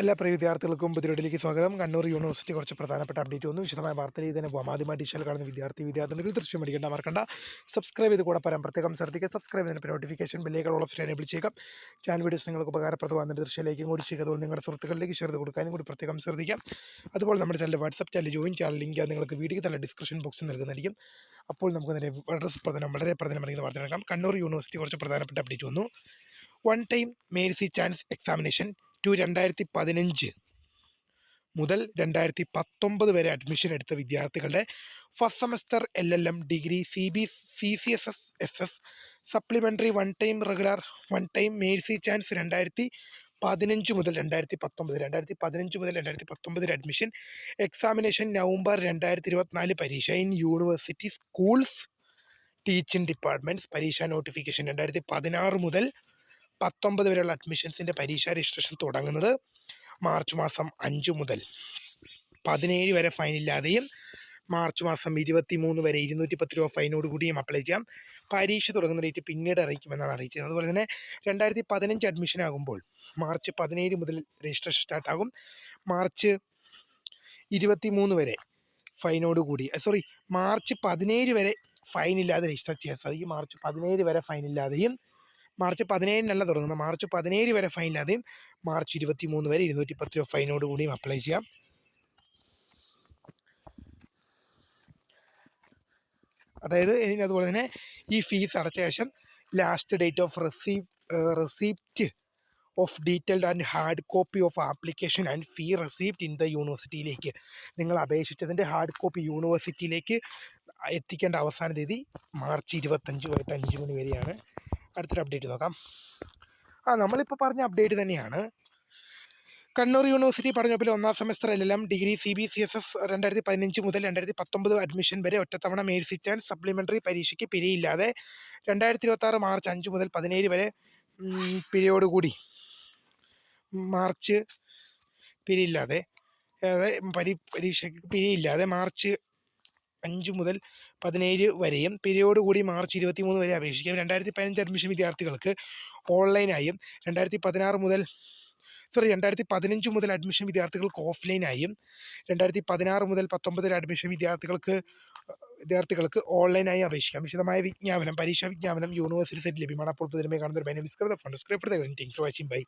എല്ലാ പ്രിയ വിദ്യാർത്ഥികൾക്കും പുതിയൊടിലേക്ക് സ്വാഗതം. കണ്ണൂർ യൂണിവേഴ്സിറ്റി കുറച്ച് പ്രധാനപ്പെട്ട അപ്ഡേറ്റ് വന്നു. വിശദമായ വാർത്തയിൽ തന്നെ പോകാം. ആദ്യമായി ഡിജിറ്റൽ കാണുന്ന വിദ്യാർത്ഥികൾ ദൃശ്യം അടിക്കേണ്ട മറക്കണ്ട. സബ്സ്ക്രൈബ് ചെയ്ത് കൂടെ പറയാൻ പ്രത്യേകം ശ്രദ്ധിക്കുക. സബ്സ്ക്രൈബ് ചെയ്തതിന് നോട്ടിഫിക്കേഷൻ ബെല്ലുകൾ ഓപ്ഷൻ എനേബിൾ ചെയ്യുക. ചാനൽ വീഡിയോസ് നിങ്ങൾക്ക് ഉപകാരപ്രദമാകുന്ന ദൃശ്യത്തിലേക്കും കൂടി ചെയ്യുക. അതുപോലെ നിങ്ങളുടെ സുഹൃത്തുക്കളിലേക്ക് ഷെയർ ചെയ്ത് കൊടുക്കാനും കൂടി പ്രത്യേകം ശ്രദ്ധിക്കാം. അതുപോലെ നമ്മുടെ channel WhatsApp channel join channel link നിങ്ങൾക്ക് വീഡിയോ തന്നെ ഡിസ്ക്രിപ്ഷൻ ബോക്സിൽ നൽകുന്നതായിരിക്കും. അപ്പോൾ നമുക്ക് വളരെ പ്രധാനമറിയുന്ന വാർത്ത നൽകാം. കണ്ണൂർ യൂണിവേഴ്സിറ്റി കുറച്ച് പ്രധാനപ്പെട്ട അപ്ഡേറ്റ് വന്നു. One time Mercy chance examination to 2015 മുതൽ 2019 വരെ അഡ്മിഷൻ എടുത്ത വിദ്യാർത്ഥികളുടെ first semester LLM degree CCSS supplementary one time Mercy chance 2015 മുതൽ 2019 അഡ്മിഷൻ എക്സാമിനേഷൻ നവംബർ 2024 പരീക്ഷ in university schools teaching departments പരീക്ഷ നോട്ടിഫിക്കേഷൻ 2016 മുതൽ 19 വരെയുള്ള അഡ്മിഷൻസിൻ്റെ പരീക്ഷ രജിസ്ട്രേഷൻ തുടങ്ങുന്നത് മാർച്ച് മാസം 5 മുതൽ 17 വരെ ഫൈനില്ലാതെയും മാർച്ച് മാസം 23 വരെ 210 രൂപ ഫൈനോട് കൂടിയും അപ്ലൈ ചെയ്യാം. പരീക്ഷ തുടങ്ങുന്ന ഡേറ്റ് പിന്നീട് അറിയിക്കുമെന്നാണ് അറിയിച്ചത്. അതുപോലെ തന്നെ 2015 അഡ്മിഷൻ ആകുമ്പോൾ മാർച്ച് 17 മുതൽ രജിസ്ട്രേഷൻ സ്റ്റാർട്ടാകും. മാർച്ച് 23 വരെ മാർച്ച് 17 വരെ ഫൈനില്ലാതെ രജിസ്റ്റർ ചെയ്യാൻ സാധിക്കും. മാർച്ച് 17 വരെ ഫൈനില്ലാതെയും മാർച്ച് 17 തുടങ്ങുന്നത്. മാർച്ച് 17 വരെ ഫൈനില്ലാതെയും മാർച്ച് 23 വരെ 210 രൂപ ഫൈനോട് കൂടിയും അപ്ലൈ ചെയ്യാം. അതായത് അതുപോലെ തന്നെ ഈ ഫീസ് അടച്ച ശേഷം last date of receipt of detailed and hard copy of application and fee receipt in the യൂണിവേഴ്സിറ്റിയിലേക്ക് നിങ്ങൾ അപേക്ഷിച്ചതിൻ്റെ ഹാർഡ് കോപ്പി യൂണിവേഴ്സിറ്റിയിലേക്ക് എത്തിക്കേണ്ട അവസാന തീയതി മാർച്ച് 25 വരെ 5 മണി വരെയാണ്. അടുത്തൊരു അപ്ഡേറ്റ് നോക്കാം. നമ്മളിപ്പോൾ പറഞ്ഞ അപ്ഡേറ്റ് തന്നെയാണ്. കണ്ണൂർ യൂണിവേഴ്സിറ്റി പഠനവകുപ്പിലെ ഒന്നാം സെമസ്റ്റർ LLM ഡിഗ്രി CBCSS 2015 മുതൽ 2019 അഡ്മിഷൻ വരെ ഒറ്റത്തവണ മേഴ്സി ചാൻസ് സപ്ലിമെൻ്ററി പരീക്ഷയ്ക്ക് പിഴയില്ലാതെ 2026 മാർച്ച് 5 മുതൽ 17 വരെ പിരിയോടുകൂടി പരീക്ഷയ്ക്ക് പിഴയില്ലാതെ മാർച്ച് 5 മുതൽ 17 വരെയും പീരിയോഡ് കൂടി മാർച്ച് 23 വരെ അപേക്ഷിക്കാം. 2015 അഡ്മിഷൻ വിദ്യാർത്ഥികൾക്ക് ഓൺലൈനായും 2015 മുതൽ അഡ്മിഷൻ വിദ്യാർത്ഥികൾക്ക് ഓഫ്ലൈനായും 2016 മുതൽ 19 അഡ്മിഷൻ വിദ്യാർത്ഥികൾക്ക് ഓൺലൈനായി അപേക്ഷിക്കാം. വിശദമായ പരീക്ഷാ വിജ്ഞാപനം യൂണിവേഴ്സിറ്റി സൈറ്റിൽ ലഭ്യമാണ്. അപ്പോൾ പുതിയ കാണുന്ന ഒരു ബൈ.